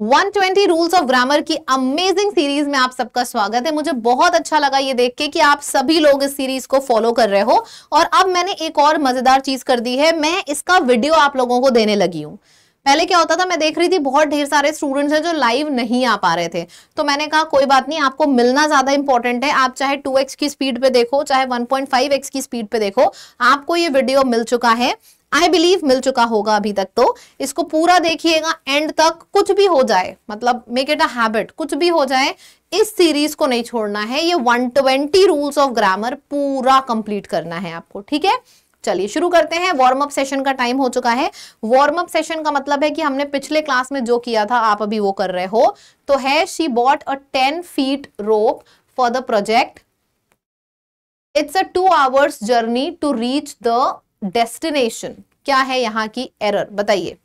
120 rules of grammar की amazing series में आप सबका स्वागत है। मुझे बहुत अच्छा लगा ये देख के कि आप सभी लोग इस सीरीज को फॉलो कर रहे हो। और अब मैंने एक और मजेदार चीज कर दी है, मैं इसका वीडियो आप लोगों को देने लगी हूँ। पहले क्या होता था, मैं देख रही थी बहुत ढेर सारे स्टूडेंट्स हैं जो लाइव नहीं आ पा रहे थे, तो मैंने कहा कोई बात नहीं, आपको मिलना ज्यादा इंपॉर्टेंट है। आप चाहे 2x की स्पीड पे देखो, चाहे 1.5x की स्पीड पे देखो, आपको ये वीडियो मिल चुका है। आई बिलीव मिल चुका होगा अभी तक। तो इसको पूरा देखिएगा एंड तक, कुछ भी हो जाए, मतलब मेक इट अ हैबिट, कुछ भी हो जाए इस सीरीज को नहीं छोड़ना है। ये 120 रूल्स ऑफ ग्रामर पूरा कंप्लीट करना है आपको, ठीक है। चलिए शुरू करते हैं। वार्म अप सेशन का टाइम हो चुका है। वार्म अप सेशन का मतलब है कि हमने पिछले क्लास में जो किया था आप अभी वो कर रहे हो। तो है she bought a 10 feet rope for the project, it's a 2 hours journey to reach the destination. क्या है यहाँ की एरर, बताइए।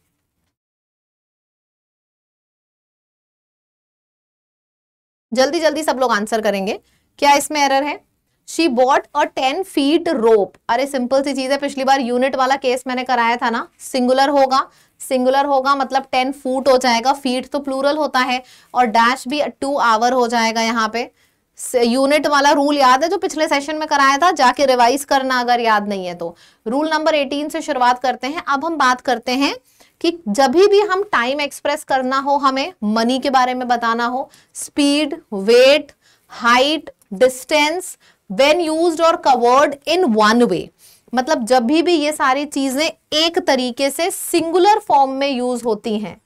जल्दी जल्दी सब लोग आंसर करेंगे। क्या इसमें एरर है? शी बॉट अ 10 feet रोप। अरे सिंपल सी चीज है, पिछली बार यूनिट वाला केस मैंने कराया था ना। सिंगुलर होगा, सिंगुलर होगा मतलब 10 फूट हो जाएगा, फीट तो प्लूरल होता है, और डैश भी 2 hour हो जाएगा। यहाँ पे यूनिट वाला रूल याद है जो पिछले सेशन में कराया था, जाके रिवाइज करना अगर याद नहीं है तो। रूल नंबर 18 से शुरुआत करते हैं। अब हम बात करते हैं कि जब भी हम टाइम एक्सप्रेस करना हो, हमें मनी के बारे में बताना हो, speed, weight, height, distance, when used और कवर्ड इन वन वे, मतलब जब भी ये सारी चीजें एक तरीके से सिंगुलर फॉर्म में यूज होती हैं,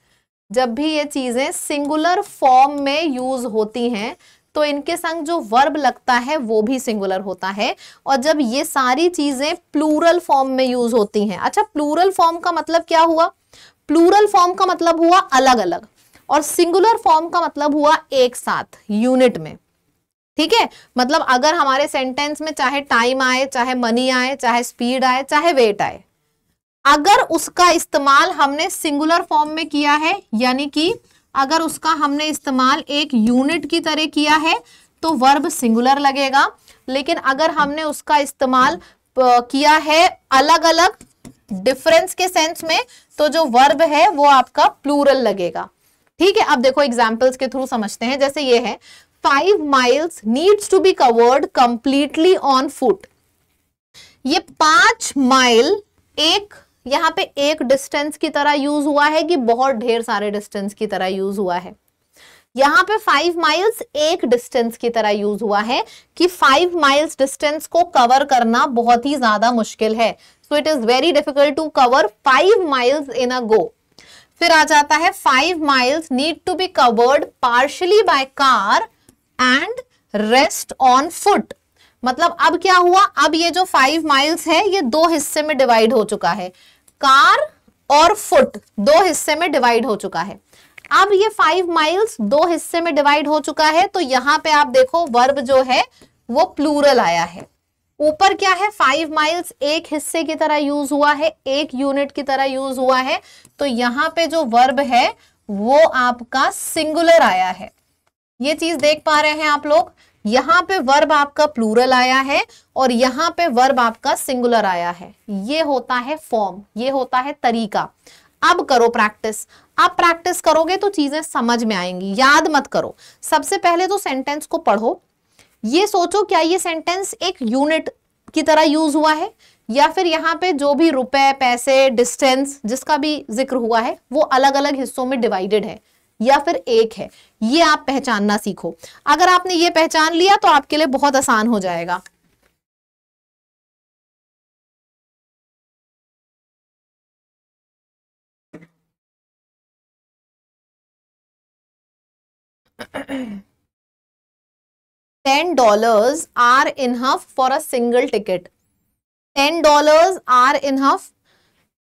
जब भी ये चीजें सिंगुलर फॉर्म में यूज होती हैं तो इनके संग जो वर्ब लगता है वो भी सिंगुलर होता है। और जब ये सारी चीजें प्लूरल फॉर्म में यूज होती हैं, अच्छा प्लूरल फॉर्म का मतलब क्या हुआ? प्लूरल फॉर्म का मतलब हुआ अलग अलग, और सिंगुलर फॉर्म का मतलब हुआ एक साथ यूनिट में, ठीक है। मतलब अगर हमारे सेंटेंस में चाहे टाइम आए, चाहे मनी आए, चाहे स्पीड आए, चाहे वेट आए, अगर उसका इस्तेमाल हमने सिंगुलर फॉर्म में किया है, यानी कि अगर उसका हमने इस्तेमाल एक यूनिट की तरह किया है तो वर्ब सिंगुलर लगेगा। लेकिन अगर हमने उसका इस्तेमाल किया है अलग अलग डिफरेंस के सेंस में, तो जो वर्ब है वो आपका प्लूरल लगेगा, ठीक है। अब देखो एग्जांपल्स के थ्रू समझते हैं। जैसे ये है 5 miles needs to be covered completely on foot। ये 5 माइल एक, यहाँ पे एक डिस्टेंस की तरह यूज हुआ है कि बहुत ढेर सारे डिस्टेंस की तरह यूज हुआ है? यहाँ पे 5 miles एक डिस्टेंस की तरह यूज हुआ है कि 5 miles डिस्टेंस को कवर करना बहुत ही ज्यादा मुश्किल है। So it is very difficult to cover 5 miles in a go. फिर आ जाता है 5 miles need to be covered partially by car and rest on foot. मतलब अब क्या हुआ, अब ये जो 5 miles है ये दो हिस्से में डिवाइड हो चुका है, कार और फुट दो हिस्से में डिवाइड हो चुका है। अब ये 5 miles दो हिस्से में डिवाइड हो चुका है, तो यहां पे आप देखो वर्ब जो है वो प्लूरल आया है। ऊपर क्या है, 5 miles एक हिस्से की तरह यूज हुआ है, एक यूनिट की तरह यूज हुआ है, तो यहां पे जो वर्ब है वो आपका सिंगुलर आया है। ये चीज देख पा रहे हैं आप लोग? यहां पे वर्ब आपका प्लूरल आया है और यहां पे वर्ब आपका सिंगुलर आया है। ये होता है फॉर्म, ये होता है तरीका। अब करो प्रैक्टिस। अब प्रैक्टिस करोगे तो चीजें समझ में आएंगी। याद मत करो, सबसे पहले तो सेंटेंस को पढ़ो, ये सोचो क्या ये सेंटेंस एक यूनिट की तरह यूज हुआ है, या फिर यहाँ पे जो भी रुपए, पैसे, डिस्टेंस जिसका भी जिक्र हुआ है वो अलग अलग हिस्सों में डिवाइडेड है, या फिर एक है। ये आप पहचानना सीखो। अगर आपने ये पहचान लिया तो आपके लिए बहुत आसान हो जाएगा। $10 are enough for a single ticket. $10 are enough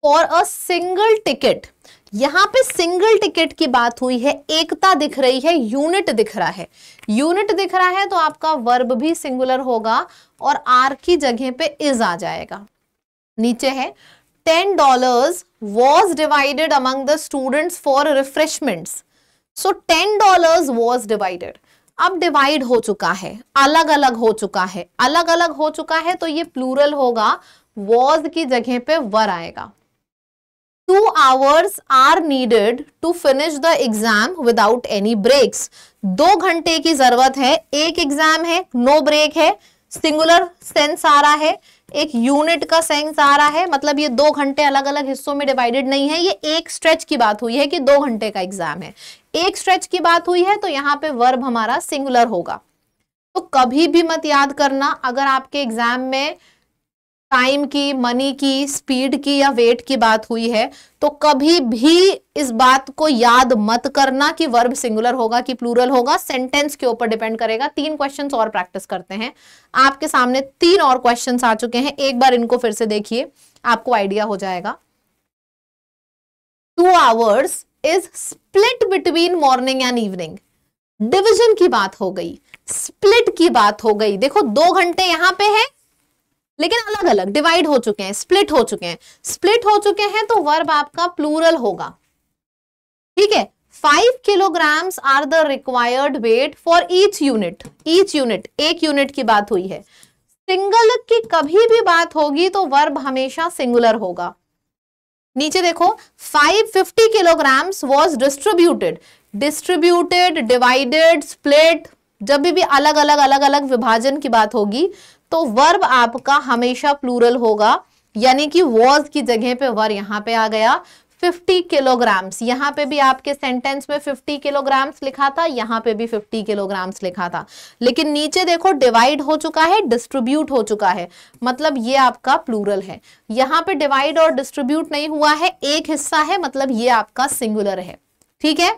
for a single ticket. यहां पे सिंगल टिकट की बात हुई है, एकता दिख रही है, यूनिट दिख रहा है। यूनिट दिख रहा है तो आपका वर्ब भी सिंगुलर होगा और आर की जगह पे इज आ जाएगा। नीचे है $10 was divided among the students for refreshments। So $10 was divided। अब डिवाइड हो चुका है, अलग अलग हो चुका है, अलग अलग हो चुका है तो ये प्लूरल होगा, was की जगह पे वर आएगा। 2 hours are needed to finish the exam without any breaks. 2 घंटे की जरूरत है, एक एग्जाम है, नो ब्रेक है, सिंगुलर सेंस आ रहा है, एक यूनिट का सेंस आ रहा है, मतलब ये 2 घंटे अलग अलग हिस्सों में डिवाइडेड नहीं है, ये एक स्ट्रेच की बात हुई है कि 2 घंटे का एग्जाम है, एक स्ट्रेच की बात हुई है, तो यहाँ पे वर्ब हमारा सिंगुलर होगा। तो कभी भी मत याद करना अगर आपके एग्जाम में टाइम की, मनी की, स्पीड की या वेट की बात हुई है, तो कभी भी इस बात को याद मत करना कि वर्ब सिंगुलर होगा कि प्लूरल होगा, सेंटेंस के ऊपर डिपेंड करेगा। 3 क्वेश्चंस और प्रैक्टिस करते हैं। आपके सामने 3 और क्वेश्चंस आ चुके हैं, एक बार इनको फिर से देखिए, आपको आइडिया हो जाएगा। 2 hours is split between morning and evening. Division की बात हो गई, स्प्लिट की बात हो गई। देखो 2 घंटे यहां पे है लेकिन अलग अलग डिवाइड हो चुके हैं, स्प्लिट हो चुके हैं, स्प्लिट हो चुके हैं तो वर्ब आपका प्लूरल होगा, ठीक है। 5 kilograms are the required weight for each unit. Each unit, एक यूनिट की बात हुई है। सिंगल की कभी भी बात होगी तो वर्ब हमेशा सिंगुलर होगा। नीचे देखो 550 kilograms was distributed. Distributed, divided, split, जब भी अलग अलग विभाजन की बात होगी तो वर्ब आपका हमेशा प्लूरल होगा, यानी कि वॉज की जगह पे वर्ब यहां पे आ गया। 50 किलोग्राम्स, यहां पे भी आपके सेंटेंस में 50 किलोग्राम्स लिखा था, यहां पे भी 50 किलोग्राम्स लिखा था, लेकिन नीचे देखो डिवाइड हो चुका है, डिस्ट्रीब्यूट हो चुका है, मतलब ये आपका प्लूरल है। यहां पे डिवाइड और डिस्ट्रीब्यूट नहीं हुआ है, एक हिस्सा है, मतलब ये आपका सिंगुलर है, ठीक है।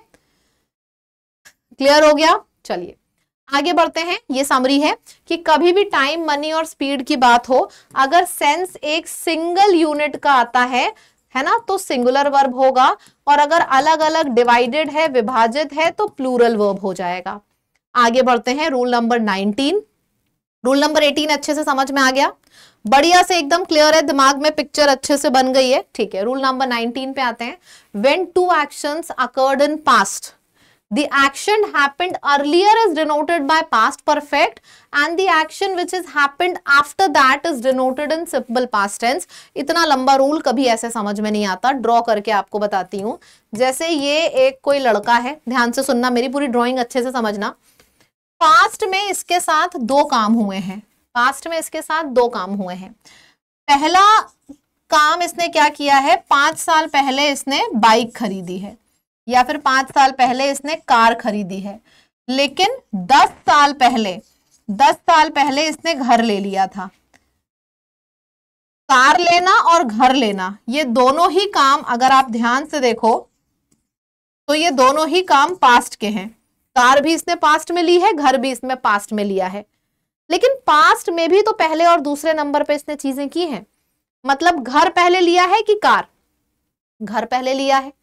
क्लियर हो गया? चलिए आगे बढ़ते हैं। ये समरी है कि कभी भी टाइम, मनी और स्पीड की बात हो, अगर सेंस एक सिंगल यूनिट का आता है ना, तो सिंगुलर वर्ब होगा, और अगर अलग अलग डिवाइडेड है, विभाजित है, तो प्लूरल वर्ब हो जाएगा। आगे बढ़ते हैं। Rule number 19। रूल नंबर 18 अच्छे से समझ में आ गया, बढ़िया से एकदम क्लियर है, दिमाग में पिक्चर अच्छे से बन गई है, ठीक है। रूल नंबर 19 पे आते हैं। When 2 actions occurred in past, the action happened earlier is denoted by past perfect and the action which is happened after that is denoted in simple past tense। इतना लंबा रूल कभी ऐसे समझ में नहीं आता, ड्रॉ करके आपको बताती हूँ। जैसे ये एक कोई लड़का है, ध्यान से सुनना, मेरी पूरी ड्राइंग अच्छे से समझना। पास्ट में इसके साथ 2 काम हुए हैं, पास्ट में इसके साथ 2 काम हुए हैं। पहला काम इसने क्या किया है, 5 साल पहले इसने बाइक खरीदी है, या फिर 5 साल पहले इसने कार खरीदी है, लेकिन 10 साल पहले इसने घर ले लिया था। कार लेना और घर लेना, ये दोनों ही काम अगर आप ध्यान से देखो तो ये दोनों ही काम पास्ट के हैं। कार भी इसने पास्ट में ली है, घर भी इसमें पास्ट में लिया है, लेकिन पास्ट में भी तो पहले और दूसरे नंबर पे इसने चीजें की हैं। मतलब घर पहले लिया है कि कार? घर पहले लिया है,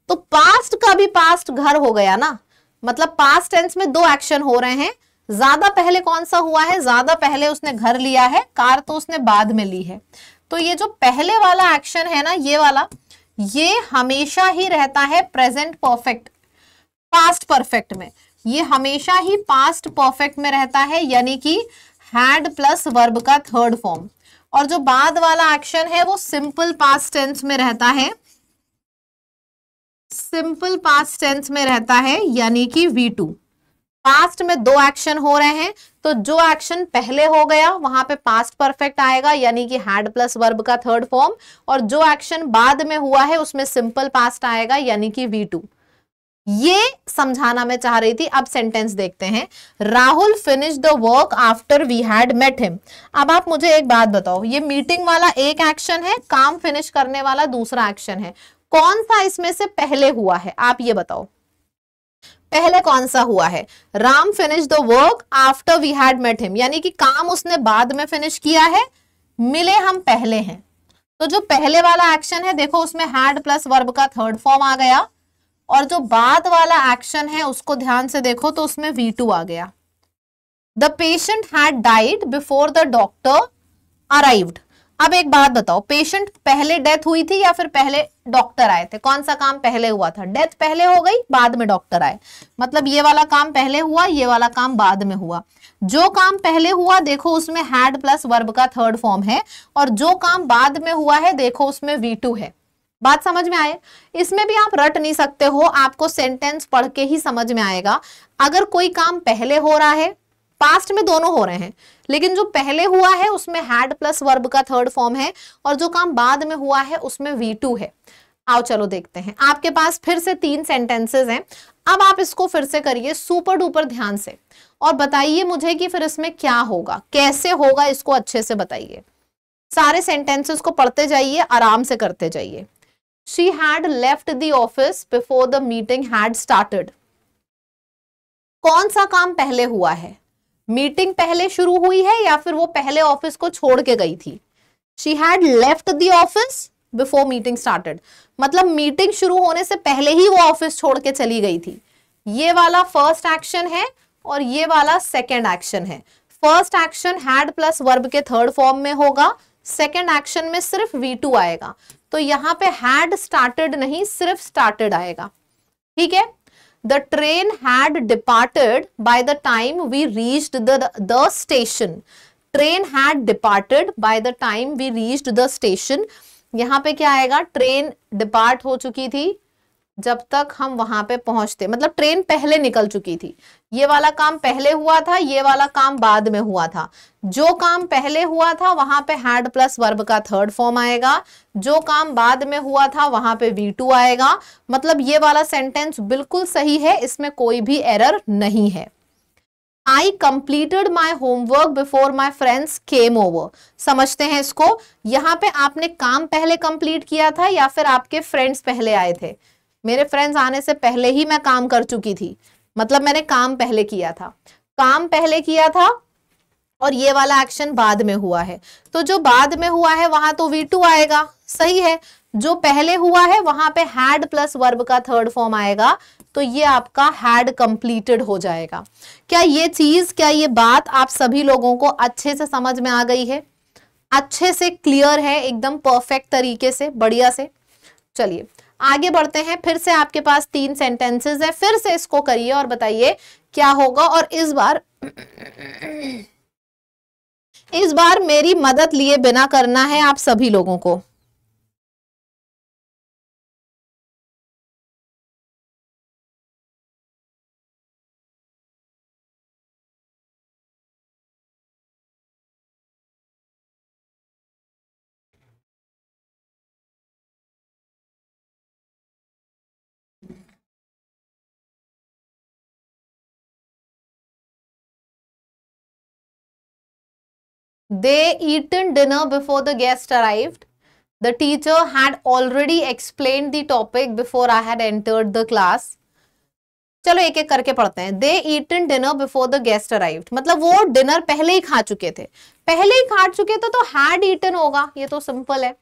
तो पास्ट का भी पास्ट घर हो गया ना, मतलब पास्ट टेंस में 2 एक्शन हो रहे हैं। ज्यादा पहले कौन सा हुआ है? ज्यादा पहले उसने घर लिया है, कार तो उसने बाद में ली है। तो ये जो पहले वाला एक्शन है ना, ये वाला, ये हमेशा ही रहता है प्रेजेंट परफेक्ट, पास्ट परफेक्ट में, ये हमेशा ही पास्ट परफेक्ट में रहता है, यानी कि हैड प्लस वर्ब का 3rd फॉर्म। और जो बाद वाला एक्शन है वो सिंपल पास्ट टेंस में रहता है, सिंपल पास्ट टेंस में रहता है, यानी कि V2। पास्ट में 2 एक्शन हो रहे हैं, तो जो एक्शन पहले हो गया वहां पे पास्ट परफेक्ट आएगा, यानी कि हैड प्लस वर्ब का 3rd फॉर्म, और जो एक्शन बाद में हुआ है उसमें सिंपल पास्ट आएगा, यानी कि V2। ये समझाना मैं चाह रही थी। अब सेंटेंस देखते हैं। Rahul finish the work after we had met him. अब आप मुझे एक बात बताओ, ये मीटिंग वाला एक एक्शन है, काम फिनिश करने वाला दूसरा एक्शन है, कौन सा इसमें से पहले हुआ है? आप ये बताओ, पहले कौन सा हुआ है? Ram finish the work after we had met him, यानी कि काम उसने बाद में फिनिश किया है, मिले हम पहले हैं। तो जो पहले वाला एक्शन है देखो, उसमें हैड प्लस वर्ब का 3rd फॉर्म आ गया, और जो बाद वाला एक्शन है उसको ध्यान से देखो तो उसमें V2 आ गया। The patient had died before the doctor arrived. अब एक बात बताओ, पेशेंट पहले डेथ हुई थी या फिर पहले डॉक्टर आए थे? कौन सा काम पहले हुआ था? डेथ पहले हो गई, बाद में डॉक्टर आए, मतलब ये वाला काम पहले हुआ, ये वाला काम बाद में हुआ। जो काम पहले हुआ देखो उसमें हैड प्लस वर्ब का 3rd फॉर्म है, और जो काम बाद में हुआ है देखो उसमें V2 है। बात समझ में आए? इसमें भी आप रट नहीं सकते हो, आपको सेंटेंस पढ़ के ही समझ में आएगा। अगर कोई काम पहले हो रहा है, पास्ट में दोनों हो रहे हैं, लेकिन जो पहले हुआ है उसमें हैड प्लस वर्ब का थर्ड फॉर्म है, और जो काम बाद में हुआ है उसमें V2 है। आओ चलो देखते हैं। आपके पास फिर से 3 सेंटेंसेस हैं। अब आप इसको फिर से करिए सुपर डुपर ध्यान से और बताइए मुझे कि फिर इसमें क्या होगा, कैसे होगा, इसको अच्छे से बताइए। सारे सेंटेंसेस को पढ़ते जाइए, आराम से करते जाइए। She had left the office before the meeting had started. कौन सा काम पहले हुआ है? मीटिंग पहले शुरू हुई है या फिर वो पहले ऑफिस को छोड़ के गई थी? She had left the office before meeting started. मतलब मीटिंग शुरू होने से पहले ही वो ऑफिस छोड़ के चली गई थी। ये वाला फर्स्ट एक्शन है और ये वाला सेकेंड एक्शन है। First action had plus verb के थर्ड फॉर्म में होगा, सेकेंड एक्शन में सिर्फ V2 आएगा। तो यहां पे हैड स्टार्टेड नहीं, सिर्फ स्टार्टेड आएगा। ठीक है। The train had departed by the time we reached the station. Train had departed by the time we reached the station. यहां पे क्या आएगा? ट्रेन डिपार्ट हो चुकी थी जब तक हम वहां पे पहुंचते, मतलब ट्रेन पहले निकल चुकी थी। ये वाला काम पहले हुआ था, ये वाला काम बाद में हुआ था। जो काम पहले हुआ था वहां पे हैड प्लस वर्ब का थर्ड फॉर्म आएगा, जो काम बाद में हुआ था वहां पे V2 आएगा। मतलब ये वाला सेंटेंस बिल्कुल सही है, इसमें कोई भी एरर नहीं है। I completed my homework before my friends came over. समझते हैं इसको। यहाँ पे आपने काम पहले कंप्लीट किया था या फिर आपके फ्रेंड्स पहले आए थे? मेरे फ्रेंड्स आने से पहले ही मैं काम कर चुकी थी, मतलब मैंने काम पहले किया था। काम पहले किया था और ये वाला एक्शन बाद में हुआ है, तो जो बाद में हुआ है वहां तो V2 आएगा, सही है। जो पहले हुआ है वहां पे हैड प्लस वर्ब का थर्ड फॉर्म आएगा, तो ये आपका हैड कंप्लीटेड हो जाएगा। क्या ये चीज, क्या ये बात आप सभी लोगों को अच्छे से समझ में आ गई है? अच्छे से क्लियर है, एकदम परफेक्ट तरीके से, बढ़िया से। चलिए आगे बढ़ते हैं। फिर से आपके पास 3 सेंटेंसेस है, फिर से इसको करिए और बताइए क्या होगा। और इस बार मेरी मदद लिए बिना करना है आप सभी लोगों को। They eaten dinner before the guest arrived. The teacher had already explained the topic before I had entered the class. चलो एक एक करके पढ़ते हैं। They eaten dinner before the guest arrived. मतलब वो डिनर पहले ही खा चुके थे। पहले ही खा चुके थे तो had eaten होगा, ये तो सिंपल है।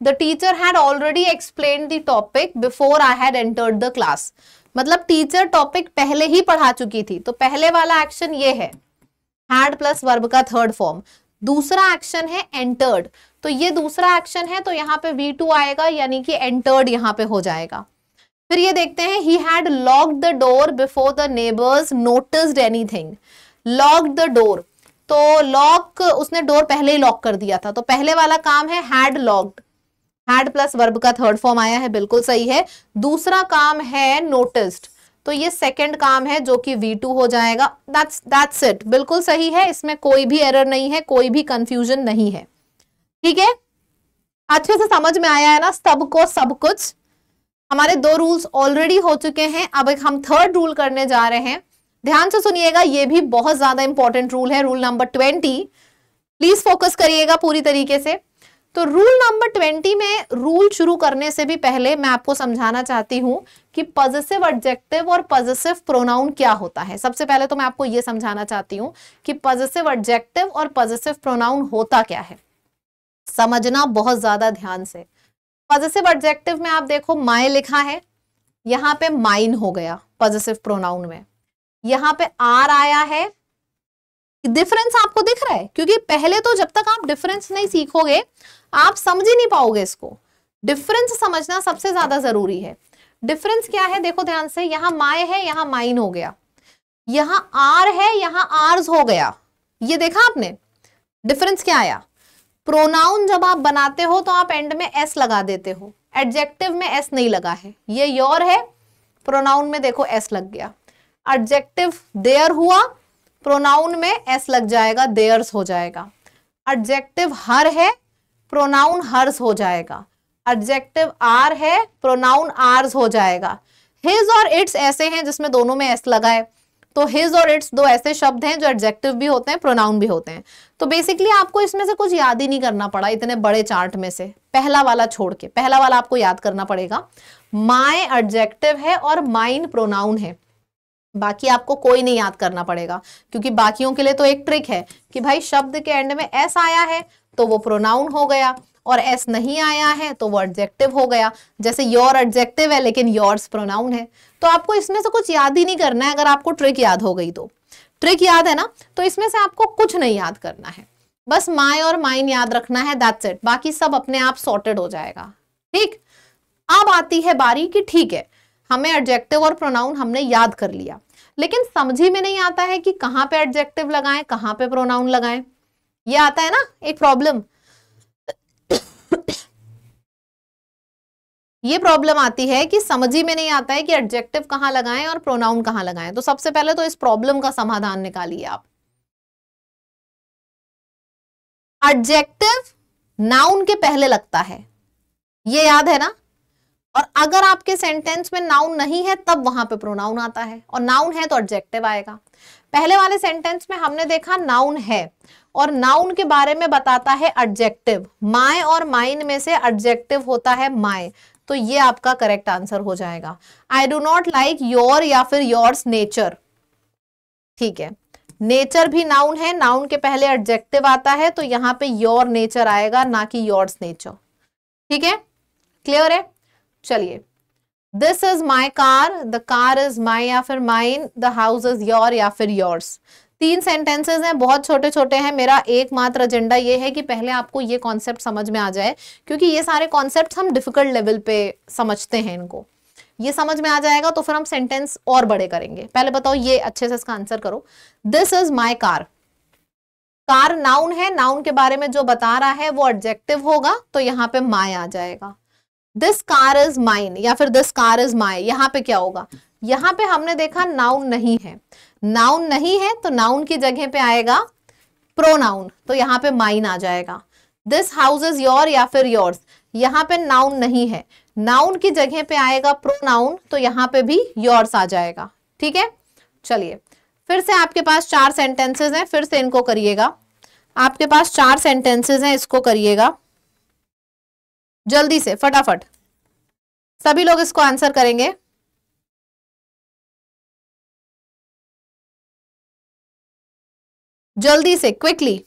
The teacher had already explained the topic before I had entered the class. मतलब टीचर टॉपिक पहले ही पढ़ा चुकी थी, तो पहले वाला एक्शन ये है, had प्लस वर्ब का थर्ड फॉर्म। दूसरा एक्शन है एंटर्ड, तो ये दूसरा एक्शन है, तो यहाँ पे V2 आएगा, यानी कि एंटर्ड यहाँ पे हो जाएगा। फिर ये देखते हैं, he had locked the door before the neighbors noticed anything. Locked the door, तो लॉक, उसने डोर पहले ही लॉक कर दिया था, तो पहले वाला काम है had locked, had plus verb का थर्ड फॉर्म आया है, बिल्कुल सही है। दूसरा काम है noticed, तो ये सेकंड काम है जो कि V2 हो जाएगा। That's it, बिल्कुल सही है, इसमें कोई भी एरर नहीं है, कोई भी कंफ्यूजन नहीं है। ठीक है, अच्छे से समझ में आया है ना सबको सब कुछ? हमारे 2 रूल्स ऑलरेडी हो चुके हैं, अब एक हम थर्ड रूल करने जा रहे हैं। ध्यान से सुनिएगा, ये भी बहुत ज्यादा इंपॉर्टेंट रूल है, रूल नंबर 20। प्लीज फोकस करिएगा पूरी तरीके से। तो रूल नंबर 20 में रूल शुरू करने से भी पहले मैं आपको समझाना चाहती हूं कि पॉजेसिव एडजेक्टिव और पॉजेसिव प्रोनाउन क्या होता है। सबसे पहले तो मैं आपको यह समझाना चाहती हूं कि पॉजेसिव एडजेक्टिव और पॉजेसिव प्रोनाउन होता क्या है, समझना बहुत ज्यादा ध्यान से। पॉजेसिव एडजेक्टिव में आप देखो माय लिखा है, यहां पे माइन हो गया पॉजेसिव प्रोनाउन में, यहां पे आर आया है। डिफरेंस आपको दिख रहा है? क्योंकि पहले तो जब तक आप डिफरेंस नहीं सीखोगे आप समझ ही नहीं पाओगे इसको। डिफरेंस समझना सबसे ज्यादा जरूरी है। डिफरेंस क्या है देखो ध्यान से, यहां माय है, यहां माइन हो गया, यहां आर है, यहां आर्स हो गया। ये देखा आपने डिफरेंस क्या आया? प्रोनाउन जब आप बनाते हो तो आप एंड में एस लगा देते हो, एडजेक्टिव में एस नहीं लगा है, ये योर है, प्रोनाउन में देखो एस लग गया। एडजेक्टिव देयर हुआ, प्रोनाउन में एस लग जाएगा, देयर्स हो जाएगा। एडजेक्टिव हर है, प्रोनाउन हर्स हो जाएगा। एडजेक्टिव आर है, प्रोनाउन आर्स हो जाएगा। हिज और इट्स ऐसे हैं जिसमें दोनों में एस लगा है, तो हिज और इट्स दो ऐसे शब्द हैं जो एडजेक्टिव भी होते हैं, प्रोनाउन भी होते हैं। तो बेसिकली आपको इसमें से कुछ याद ही नहीं करना पड़ा इतने बड़े चार्ट में से, पहला वाला छोड़ के। पहला वाला आपको याद करना पड़ेगा, माय एडजेक्टिव है और माइन प्रोनाउन है, बाकी आपको कोई नहीं याद करना पड़ेगा, क्योंकि बाकियों के लिए तो एक ट्रिक है कि भाई शब्द के एंड में एस आया है तो वो प्रोनाउन हो गया, और एस नहीं आया है तो वो एडजेक्टिव हो गया। जैसे योर एडजेक्टिव है लेकिन योर्स प्रोनाउन है। तो आपको इसमें से कुछ याद ही नहीं करना है। अगर आपको ट्रिक याद हो गई तो, ट्रिक याद है ना, तो इसमें से आपको कुछ नहीं याद करना है, बस माय और माइन याद रखना है, दैट्स इट। बाकी सब अपने आप सॉर्टेड हो जाएगा। ठीक, अब आती है बारी कि ठीक है हमें एडजेक्टिव और प्रोनाउन हमने याद कर लिया, लेकिन समझ ही में नहीं आता है कि कहाँ पे एडजेक्टिव लगाएं, कहाँ पे प्रोनाउन लगाएं। ये आता है ना एक प्रॉब्लम, ये प्रॉब्लम आती है कि समझ ही में नहीं आता है कि एडजेक्टिव कहां लगाएं और प्रोनाउन कहां लगाएं। तो सबसे पहले तो इस प्रॉब्लम का समाधान निकालिए आप। एडजेक्टिव नाउन के पहले लगता है, ये याद है ना, और अगर आपके सेंटेंस में नाउन नहीं है तब वहां पे प्रोनाउन आता है, और नाउन है तो एडजेक्टिव आएगा। पहले वाले सेंटेंस में हमने देखा नाउन है और नाउन के बारे में बताता है एडजेक्टिव, माय और माइन में से एडजेक्टिव होता है माय, तो ये आपका करेक्ट आंसर हो जाएगा। I do not like your या फिर योर्स नेचर, ठीक है, नेचर भी नाउन है, नाउन के पहले एडजेक्टिव आता है तो यहां पे योर नेचर आएगा, ना कि योर्स नेचर। ठीक है, क्लियर है। चलिए, this is my car, the car is my या फिर mine, the house is your या फिर योर्स। 3 सेंटेंसेस हैं, बहुत छोटे छोटे हैं। मेरा एकमात्र एजेंडा ये है कि पहले आपको ये कॉन्सेप्ट समझ में आ जाए, क्योंकि ये सारे कॉन्सेप्ट हम डिफिकल्ट लेवल पे समझते हैं, इनको ये समझ में आ जाएगा तो फिर हम सेंटेंस और बड़े करेंगे। पहले बताओ, ये अच्छे से इसका आंसर करो। This is my car, car noun है, नाउन के बारे में जो बता रहा है वो एडजेक्टिव होगा, तो यहाँ पे माय आ जाएगा। दिस कार इज माइन या फिर दिस कार इज माय, यहाँ पे क्या होगा, यहाँ पे हमने देखा नाउन नहीं है, नाउन नहीं है तो नाउन की जगह पे आएगा प्रोनाउन, तो यहाँ पे माइन आ जाएगा। दिस हाउस इज योर या फिर योर्स, यहाँ पे नाउन नहीं है, नाउन की जगह पे आएगा प्रोनाउन, तो यहाँ पे भी योर्स आ जाएगा। ठीक है, चलिए फिर से आपके पास 4 सेंटेंसेस हैं, फिर से इनको करिएगा। आपके पास 4 सेंटेंसेस हैं, इसको करिएगा जल्दी से, फटाफट सभी लोग इसको आंसर करेंगे। जल्दी से, quickly.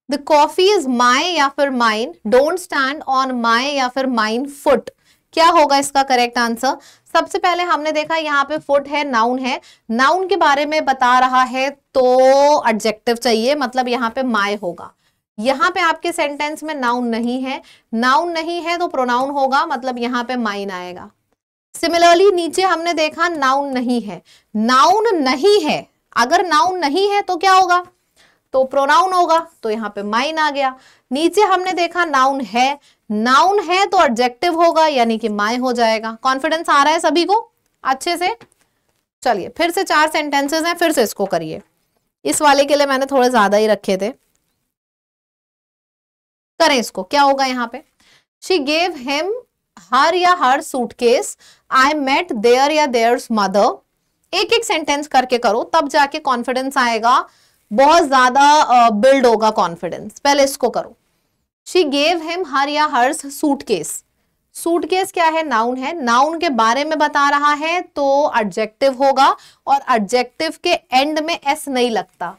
The coffee is my या फिर mine, don't stand on my या फिर माइन फुट, क्या होगा इसका करेक्ट आंसर। सबसे पहले हमने देखा यहाँ पे फुट है, नाउन है, नाउन के बारे में बता रहा है तो एडजेक्टिव चाहिए, मतलब यहाँ पे माय होगा। यहाँ पे आपके सेंटेंस में नाउन नहीं है, नाउन नहीं है तो प्रोनाउन होगा, मतलब यहाँ पे माइन आएगा। सिमिलरली नीचे हमने देखा नाउन नहीं है, नाउन नहीं है, अगर नाउन नहीं है तो क्या होगा, तो प्रोनाउन होगा, तो यहाँ पे माइन आ गया। नीचे हमने देखा नाउन है, नाउन है तो एडजेक्टिव होगा, यानी कि माय हो जाएगा। कॉन्फिडेंस आ रहा है सभी को अच्छे से। चलिए फिर से 4 सेंटेंसेस हैं, फिर से इसको करिए। इस वाले के लिए मैंने थोड़े ज्यादा ही रखे थे, करें इसको। क्या होगा यहाँ पे, शी गेव हिम हर या हर सूटकेस, आई मेट देयर या देयर्स मदर। एक एक सेंटेंस करके करो, तब जाके कॉन्फिडेंस आएगा, बहुत ज्यादा बिल्ड होगा कॉन्फिडेंस। पहले इसको करो। शी गेव हिम हर या हर्स सूटकेस, सूटकेस क्या है, नाउन है, नाउन के बारे में बता रहा है तो एडजेक्टिव होगा, और एडजेक्टिव के एंड में एस नहीं लगता,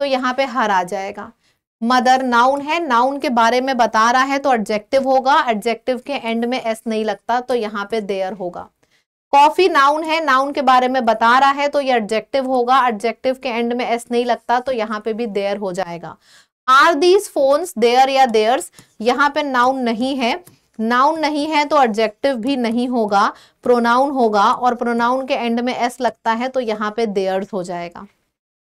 तो यहाँ पे हर आ जाएगा। मदर नाउन है, नाउन के बारे में बता रहा है तो एडजेक्टिव होगा, एडजेक्टिव के एंड में एस नहीं लगता तो यहाँ पे देयर होगा। कॉफी नाउन है, नाउन के बारे में बता रहा है तो ये एडजेक्टिव होगा, एडजेक्टिव के एंड में एस नहीं लगता तो यहाँ पे भी देयर हो जाएगा। आर दीज फोन्स देयर या देयर्स, यहाँ पे नाउन नहीं है, नाउन नहीं है तो एडजेक्टिव भी नहीं होगा, प्रोनाउन होगा, और प्रोनाउन के एंड में एस लगता है तो यहाँ पे देयर्स हो जाएगा।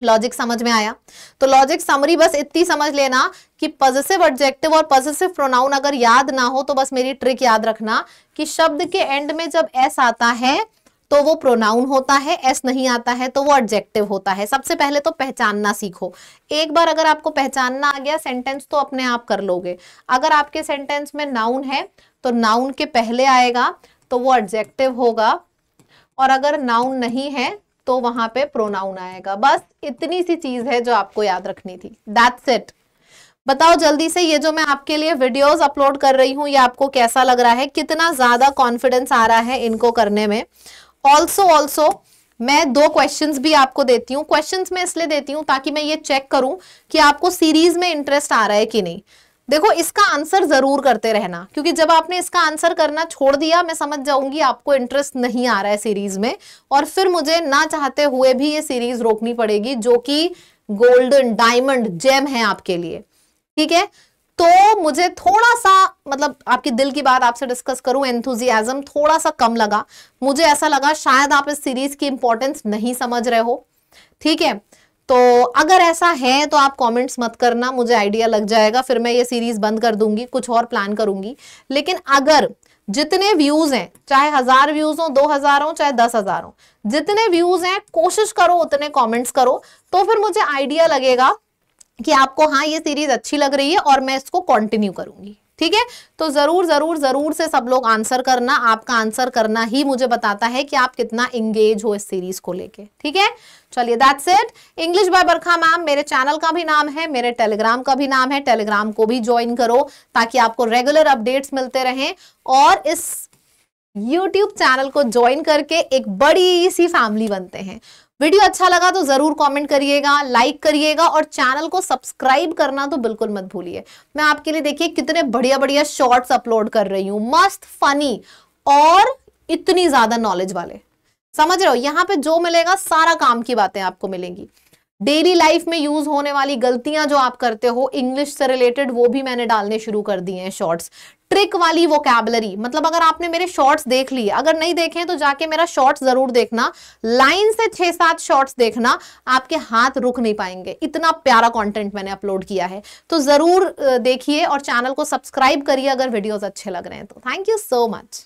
लॉजिक समझ में आया? तो लॉजिक समरी बस इतनी समझ लेना कि पॉजिटिव एडजेक्टिव और पॉजिटिव प्रोनाउन अगर याद ना हो तो बस मेरी ट्रिक याद रखना कि शब्द के एंड में जब एस आता है तो वो प्रोनाउन होता है, एस नहीं आता है तो वो एडजेक्टिव होता है। सबसे पहले तो पहचानना सीखो। एक बार अगर आपको पहचानना आ गया, सेंटेंस तो अपने आप कर लोगे। अगर आपके सेंटेंस में नाउन है तो नाउन के पहले आएगा तो वो एडजेक्टिव होगा, और अगर नाउन नहीं है तो वहां पे प्रोनाउन आएगा। बस इतनी सी चीज है जो आपको याद रखनी थी। That's it. बताओ जल्दी से, ये जो मैं आपके लिए वीडियोस अपलोड कर रही हूँ ये आपको कैसा लग रहा है? कितना ज्यादा कॉन्फिडेंस आ रहा है इनको करने में? ऑल्सो मैं 2 क्वेश्चंस भी आपको देती हूँ। क्वेश्चंस मैं इसलिए देती हूँ ताकि मैं ये चेक करूं कि आपको सीरीज में इंटरेस्ट आ रहा है कि नहीं। देखो, इसका आंसर जरूर करते रहना, क्योंकि जब आपने इसका आंसर करना छोड़ दिया मैं समझ जाऊंगी आपको इंटरेस्ट नहीं आ रहा है सीरीज में, और फिर मुझे ना चाहते हुए भी ये सीरीज रोकनी पड़ेगी जो कि गोल्डन डायमंड जेम है आपके लिए। ठीक है, तो मुझे थोड़ा सा, मतलब आपकी दिल की बात आपसे डिस्कस करूं, एंथुजियाज्म थोड़ा सा कम लगा। मुझे ऐसा लगा शायद आप इस सीरीज की इंपॉर्टेंस नहीं समझ रहे हो। ठीक है, तो अगर ऐसा है तो आप कमेंट्स मत करना, मुझे आइडिया लग जाएगा, फिर मैं ये सीरीज बंद कर दूंगी, कुछ और प्लान करूंगी। लेकिन अगर जितने व्यूज हैं, चाहे 1000 व्यूज हो, 2000 हो, चाहे 10,000 हो, जितने व्यूज हैं कोशिश करो उतने कमेंट्स करो, तो फिर मुझे आइडिया लगेगा कि आपको हाँ ये सीरीज अच्छी लग रही है और मैं इसको कंटिन्यू करूंगी। ठीक है, तो जरूर जरूर जरूर से सब लोग आंसर करना। आपका आंसर करना ही मुझे बताता है कि आप कितना एंगेज हो इस सीरीज को लेके। ठीक है, चलिए that's it. English by Barkha ma'am मेरे चैनल का भी नाम है, मेरे टेलीग्राम का भी नाम है। टेलीग्राम को भी ज्वाइन करो ताकि आपको रेगुलर अपडेट्स मिलते रहें, और इस यूट्यूब चैनल को ज्वाइन करके एक बड़ी सी फैमिली बनते हैं। वीडियो अच्छा लगा तो जरूर कमेंट करिएगा, लाइक करिएगा, और चैनल को सब्सक्राइब करना तो बिल्कुल मत भूलिए। मैं आपके लिए देखिए कितने बढ़िया बढ़िया शॉर्ट्स अपलोड कर रही हूँ, मस्त, फनी और इतनी ज्यादा नॉलेज वाले। समझ रहे हो? यहाँ पे जो मिलेगा सारा काम की बातें आपको मिलेंगी। डेली लाइफ में यूज होने वाली गलतियां जो आप करते हो इंग्लिश से रिलेटेड, वो भी मैंने डालने शुरू कर दिए हैं शॉर्ट्स। ट्रिक वाली वोकैबुलरी, मतलब अगर आपने मेरे शॉर्ट्स देख लिए, अगर नहीं देखे तो जाके मेरा शॉर्ट्स जरूर देखना, लाइन से 6-7 शॉर्ट्स देखना, आपके हाथ रुक नहीं पाएंगे। इतना प्यारा कंटेंट मैंने अपलोड किया है, तो जरूर देखिए और चैनल को सब्सक्राइब करिए अगर वीडियोस अच्छे लग रहे हैं तो। Thank you so much.